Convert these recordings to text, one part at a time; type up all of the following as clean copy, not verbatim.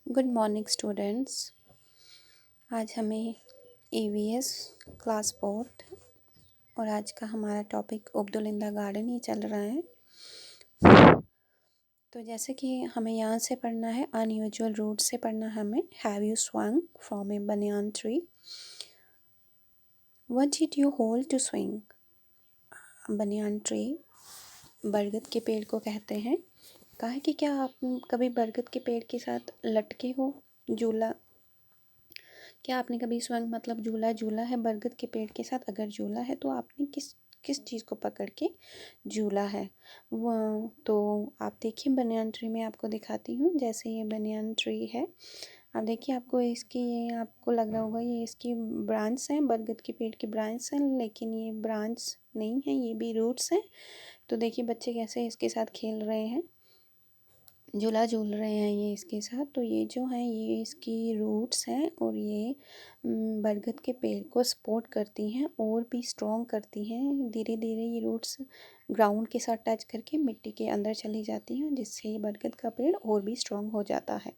Good morning students. आज हमें EVS class 4 और आज का हमारा टॉपिक अब्दुलिंदा गार्डन ही चल रहा है। तो जैसे कि हमें यहाँ से पढ़ना है, अनयूजुअल रूट से पढ़ना है हमें। Have you swung from a banyan tree? What did you hold to swing? Banyan tree बरगद के पेड़ को कहते हैं। कहा है कि क्या आप कभी बरगद के पेड़ के साथ लटके हो, झूला? क्या आपने कभी स्वंग मतलब झूला है बरगद के पेड़ के साथ? अगर झूला है तो आपने किस किस चीज़ को पकड़ के झूला है वो? तो आप देखिए, बनियान ट्री में आपको दिखाती हूँ। जैसे ये बनियान ट्री है, आप देखिए, आपको इसकी ये आपको लग रहा होगा ये इसकी ब्रांच हैं, बरगद के पेड़ की ब्रांच हैं, लेकिन ये ब्रांच नहीं है, ये भी रूट्स हैं। तो देखिए बच्चे कैसे इसके साथ खेल रहे हैं, झूला झूल रहे हैं ये इसके साथ। तो ये जो है ये इसकी रूट्स हैं और ये बरगद के पेड़ को सपोर्ट करती हैं और भी स्ट्रॉन्ग करती हैं। धीरे धीरे ये रूट्स ग्राउंड के साथ टच करके मिट्टी के अंदर चली जाती हैं, जिससे ये बरगद का पेड़ और भी स्ट्रॉन्ग हो जाता है।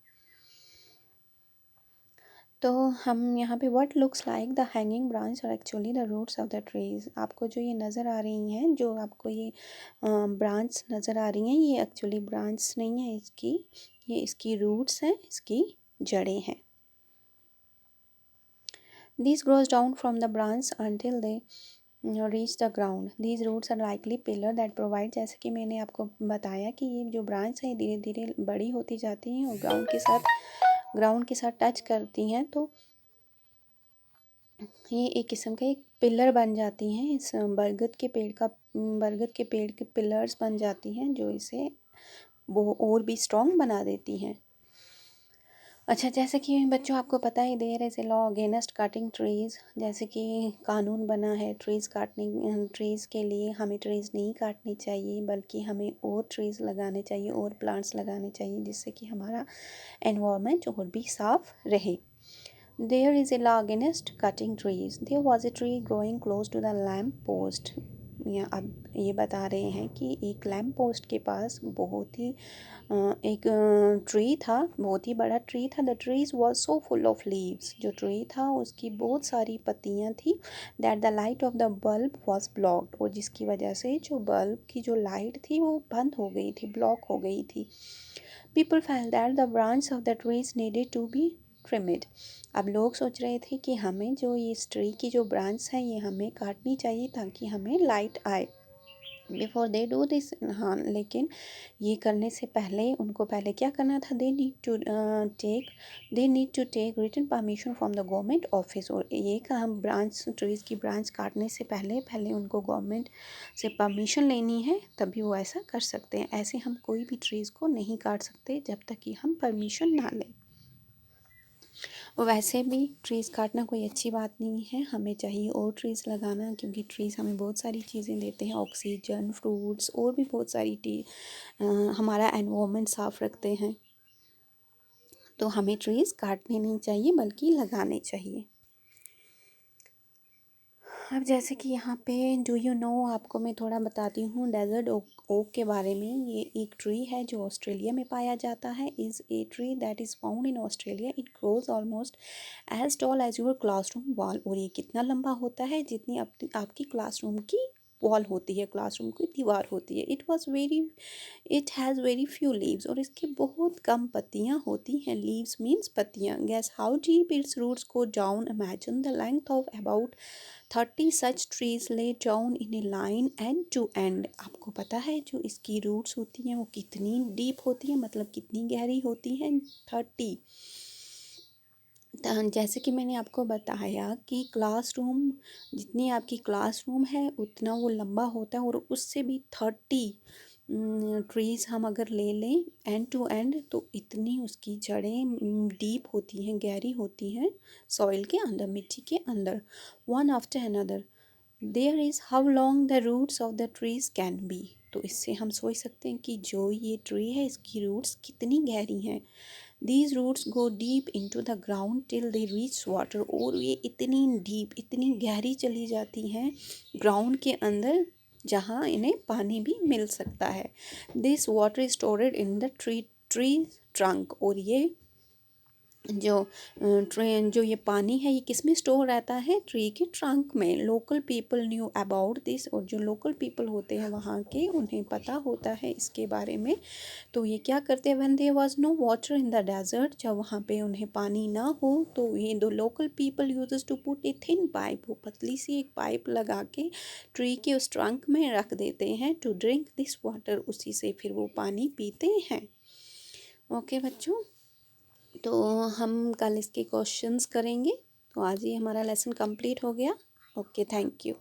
तो हम यहाँ पे what looks like the hanging branch और actually the roots of the trees. आपको जो ये नज़र आ रही हैं, जो आपको ये ब्रांच नज़र आ रही हैं, ये एक्चुअली ब्रांच नहीं है इसकी, ये इसकी रूट्स हैं, इसकी जड़ें हैं। These grows down from the branch until they reach the ground. These roots are likely pillar that provide, जैसे कि मैंने आपको बताया कि ये जो ब्रांच है धीरे धीरे बड़ी होती जाती हैं और ग्राउंड के साथ टच करती हैं, तो ये एक किस्म का एक पिलर बन जाती हैं। इस बरगद के पेड़ के पिलर्स बन जाती हैं, जो इसे वो और भी स्ट्रॉन्ग बना देती हैं। अच्छा, जैसे कि बच्चों आपको पता ही, there is a law against cutting trees. जैसे कि कानून बना है ट्रीज़ के लिए। हमें ट्रीज़ नहीं काटनी चाहिए, बल्कि हमें और ट्रीज़ लगाने चाहिए और प्लांट्स लगाने चाहिए, जिससे कि हमारा एनवायरनमेंट और भी साफ रहे। There is a law against cutting trees. There was a tree growing close to the lamp post. अब ये बता रहे हैं कि एक लैम्प पोस्ट के पास एक ट्री था, बहुत ही बड़ा ट्री था। The trees was so full of leaves. जो ट्री था उसकी बहुत सारी पत्तियां थी। That the light of the bulb was blocked, और जिसकी वजह से जो बल्ब की जो लाइट थी वो बंद हो गई थी, ब्लॉक हो गई थी। People felt that the branch of the trees needed to be trimmed. अब लोग सोच रहे थे कि हमें जो ये इस ट्री की जो ब्रांच है ये हमें काटनी चाहिए ताकि हमें लाइट आए। बिफोर दे डू दिस, हाँ, लेकिन ये करने से पहले उनको पहले क्या करना था? They need to take written permission from the government office. और ये काम ट्रीज़ की ब्रांच काटने से पहले उनको गवर्नमेंट से परमिशन लेनी है, तभी वो ऐसा कर सकते हैं। ऐसे हम कोई भी ट्रीज़ को नहीं काट सकते जब तक कि हम परमिशन ना लें। वैसे भी ट्रीज़ काटना कोई अच्छी बात नहीं है, हमें चाहिए और ट्रीज़ लगाना, क्योंकि ट्रीज़ हमें बहुत सारी चीज़ें देते हैं, ऑक्सीजन, फ्रूट्स और भी बहुत सारी हमारा एनवायरनमेंट साफ़ रखते हैं। तो हमें ट्रीज़ काटने नहीं चाहिए बल्कि लगाने चाहिए। अब जैसे कि यहाँ पे डू यू नो, आपको मैं थोड़ा बताती हूँ डेजर्ट ओक के बारे में। ये एक ट्री है जो ऑस्ट्रेलिया में पाया जाता है। Is a tree that is found in Australia. It grows almost as tall as your classroom wall. और ये कितना लंबा होता है? जितनी आपकी क्लासरूम की वॉल होती है, क्लासरूम की दीवार होती है। It has very few leaves. और इसकी बहुत कम पत्तियाँ होती हैं। लीव्स मीन्स पत्तियाँ। Guess how deep its roots go down? Imagine the length of about 30 such trees lie down in a line end to end. आपको पता है जो इसकी रूट्स होती हैं वो कितनी डीप होती हैं, मतलब कितनी गहरी होती हैं? 30। जैसे कि मैंने आपको बताया कि क्लासरूम, जितनी आपकी क्लासरूम है उतना वो लंबा होता है, और उससे भी 30 ट्रीज़ हम अगर ले लें एंड टू एंड, तो इतनी उसकी जड़ें डीप होती हैं, गहरी होती हैं सॉइल के अंदर, मिट्टी के अंदर। One after another there is how long the roots of the trees can be. तो इससे हम सोच सकते हैं कि जो ये ट्री है इसकी रूट्स कितनी गहरी हैं। These roots go deep into the ground till they reach water। और ये इतनी डीप, इतनी गहरी चली जाती हैं ग्राउंड के अंदर, जहाँ इन्हें पानी भी मिल सकता है। This water is stored in the tree trunk। और ये जो ये पानी है ये किस में स्टोर रहता है, ट्री के ट्रंक में। Local people knew about this, और जो लोकल पीपल होते हैं वहाँ के, उन्हें पता होता है इसके बारे में। तो ये क्या करते हैं, when there was no water in the desert, जब वहाँ पे उन्हें पानी ना हो तो ये दो local people uses to put a thin pipe, वो पतली सी एक पाइप लगा के ट्री के उस ट्रंक में रख देते हैं, टू ड्रिंक दिस वाटर, उसी से फिर वो पानी पीते हैं। ओके बच्चों, तो हम कल इसके क्वेश्चंस करेंगे। तो आज ही हमारा लेसन कंप्लीट हो गया। Okay, thank you.